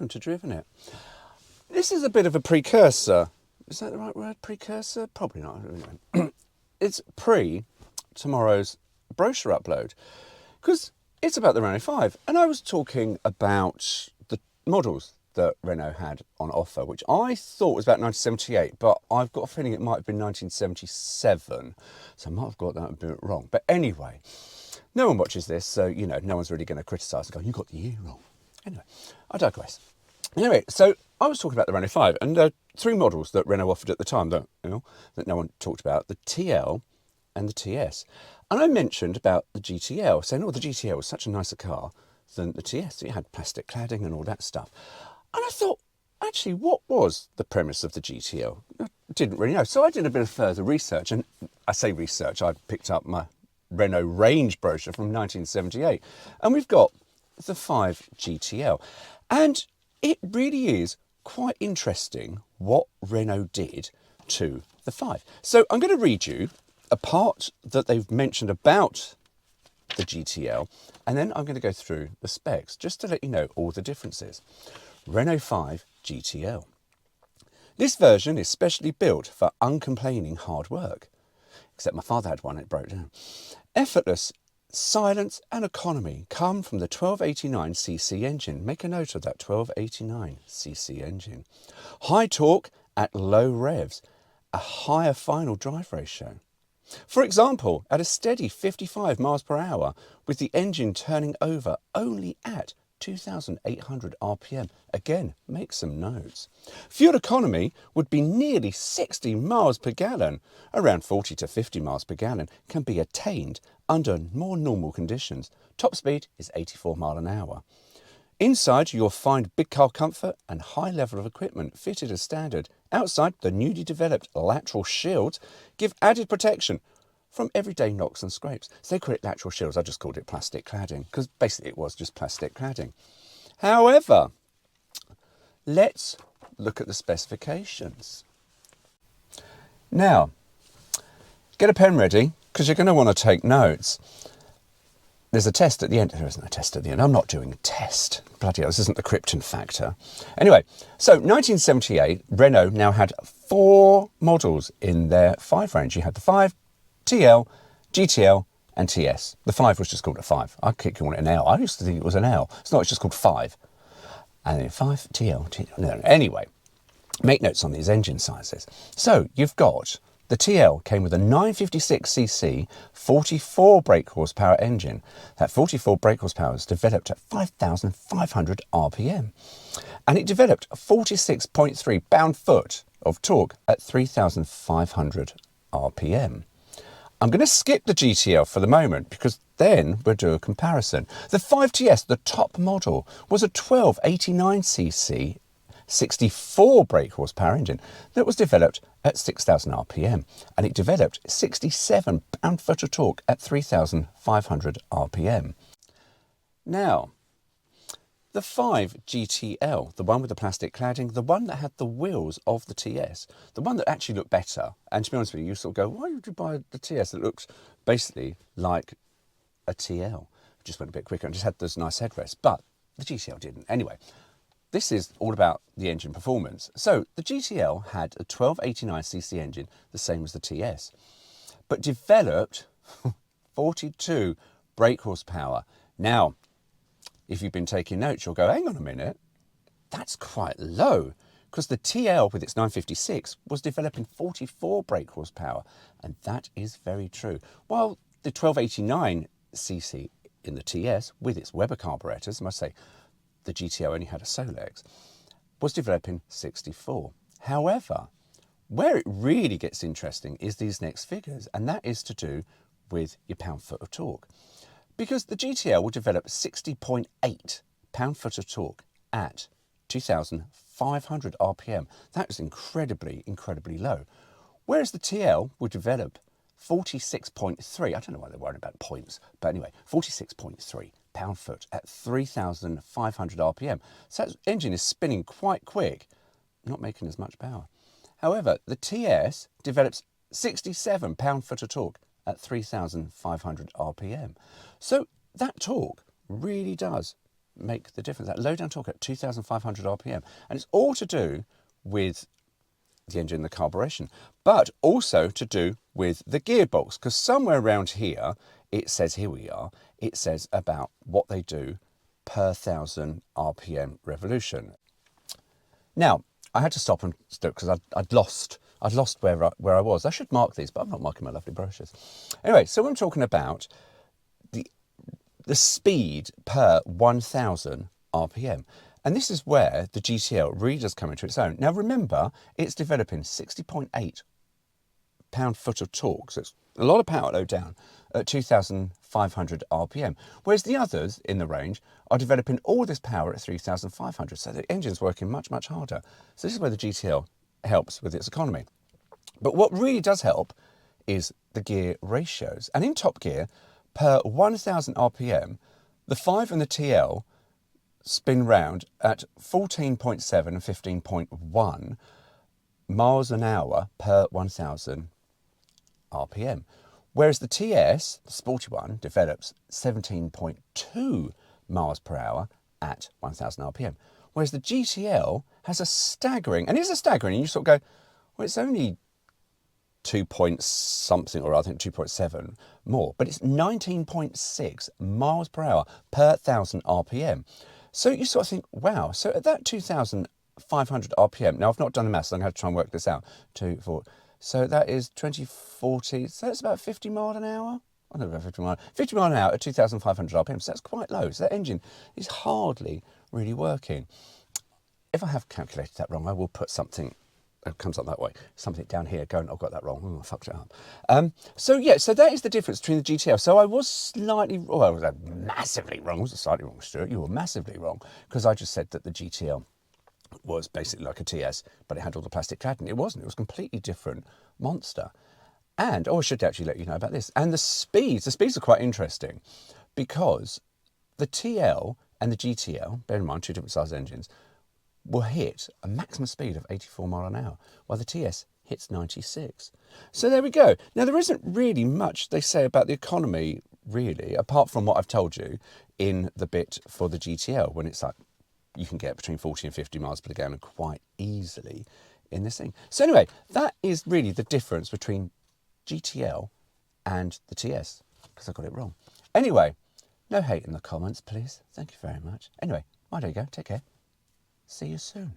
welcome to Driven It. This is a bit of a precursor. Is that the right word, precursor? Probably not. It's tomorrow's brochure upload, because it's about the Renault 5. And I was talking about the models that Renault had on offer, which I thought was about 1978, but I've got a feeling it might have been 1977. So I might have got that a bit wrong. But anyway, no one watches this, so, you know, no one's really going to criticise and go, you got the year wrong. Anyway, I digress. Anyway, so I was talking about the Renault 5, and there are three models that Renault offered at the time that, that no one talked about, the TL and the TS. And I mentioned about the GTL, saying, oh, the GTL was such a nicer car than the TS. It had plastic cladding and all that stuff. And I thought, actually, what was the premise of the GTL? I didn't really know. So I did a bit of further research, and I say research, I picked up my Renault range brochure from 1978, and we've got the 5 GTL. And it really is quite interesting what Renault did to the 5. So I'm going to read you a part that they've mentioned about the GTL, and then I'm going to go through the specs just to let you know all the differences. Renault 5 GTL. This version is specially built for uncomplaining hard work. Except my father had one, it broke down. Effortless silence and economy come from the 1289cc engine. Make a note of that 1289cc engine. High torque at low revs, a higher final drive ratio. For example, at a steady 55 miles per hour with the engine turning over only at 2,800 RPM. Again, make some notes. Fuel economy would be nearly 60 miles per gallon. Around 40 to 50 miles per gallon can be attained under more normal conditions. Top speed is 84 miles an hour. Inside, you'll find big car comfort and high level of equipment fitted as standard. Outside, the newly developed lateral shields give added protection from everyday knocks and scrapes. So they call it lateral shields, I just called it plastic cladding, because basically it was just plastic cladding. However, let's look at the specifications. Now, get a pen ready, because you're going to want to take notes. There's a test at the end. There isn't a test at the end. I'm not doing a test. Bloody hell, this isn't the Krypton factor. Anyway, so 1978, Renault now had 4 models in their 5 range. You had the 5, TL, GTL and TS. The 5 was just called a 5. I keep calling it an L. I used to think it was an L. It's not, it's just called 5. And then 5, TL. No. Anyway, make notes on these engine sizes. So you've got the TL came with a 956cc 44 brake horsepower engine. That 44 brake horsepower was developed at 5,500 RPM. And it developed 46.3 pound-foot of torque at 3,500 RPM. I'm going to skip the GTL for the moment because then we'll do a comparison. The 5TS, the top model, was a 1289cc 64 brake horsepower engine that was developed at 6,000 RPM, and it developed 67 pound-foot of torque at 3,500 RPM. Now, the 5 GTL, the one with the plastic cladding, the one that had the wheels of the TS, the one that actually looked better, and to be honest with you, you sort of go, why would you buy the TS that looks basically like a TL? It just went a bit quicker and just had those nice headrests, but the GTL didn't. Anyway, this is all about the engine performance. So the GTL had a 1289cc engine, the same as the TS, but developed 42 brake horsepower. Now, if you've been taking notes, you'll go, hang on a minute, that's quite low, because the TL with its 956 was developing 44 brake horsepower, and that is very true. While the 1289cc in the TS, with its Weber carburetors, I must say, the GTO only had a Solex, was developing 64. However, where it really gets interesting is these next figures, and that is to do with your pound-foot of torque. Because the GTL will develop 60.8 pound-foot of torque at 2,500 RPM. That is incredibly, incredibly low. Whereas the TL will develop 46.3, I don't know why they're worried about points, but anyway, 46.3 pound-foot at 3,500 RPM. So that engine is spinning quite quick, not making as much power. However, the TS develops 67 pound-foot of torque at 3,500 RPM. So that torque really does make the difference. That low down torque at 2,500 RPM. And it's all to do with the engine and the carburation, but also to do with the gearbox, because somewhere around here, it says, here we are, it says about what they do per 1,000 RPM revolution. Now, I had to stop and look because I'd lost where I was. I should mark these, but I'm not marking my lovely brochures. Anyway, so I'm talking about the speed per 1,000 RPM. And this is where the GTL really does come into its own. Now remember, it's developing 60.8 pound-foot of torque, so it's a lot of power low down at 2,500 RPM, whereas the others in the range are developing all this power at 3,500, so the engine's working much, much harder. So this is where the GTL helps with its economy. But what really does help is the gear ratios. And in top gear, per 1,000 RPM, the 5 and the TL spin round at 14.7 and 15.1 miles an hour per 1,000 RPM. Whereas the TS, the sporty one, develops 17.2 miles per hour at 1,000 RPM. Whereas the GTL has a staggering, and it's a staggering, and you sort of go, well, it's only 2 point something, or I think 2.7 more, but it's 19.6 miles per hour per 1,000 RPM. So you sort of think, wow, so at that 2,500 RPM, now I've not done the maths, so I'm going to have to try and work this out, 2, 4, so that is 2040, so that's about 50 mile an hour? I don't know about 50 mile an hour at 2,500 RPM, so that's quite low. So that engine is hardly really working. If I have calculated that wrong, I will put something that comes up that way, something down here going, I've got that wrong, oh, I fucked it up. So yeah, so that is the difference between the GTL. So I was slightly, well, I was massively wrong. I wasn't slightly wrong, Stuart, you were massively wrong, because I just said that the GTL was basically like a TS, but it had all the plastic cladding. It wasn't, it was a completely different monster. And, oh, I should actually let you know about this. And the speeds are quite interesting, because the TL and the GTL, bear in mind, two different size engines, will hit a maximum speed of 84 mile an hour, while the TS hits 96. So there we go. Now, there isn't really much they say about the economy, really, apart from what I've told you in the bit for the GTL, when it's like, you can get between 40 and 50 miles per gallon quite easily in this thing. So anyway, that is really the difference between GTL and the TS, because I got it wrong. Anyway, no hate in the comments, please. Thank you very much. Anyway, there you go. Take care. See you soon.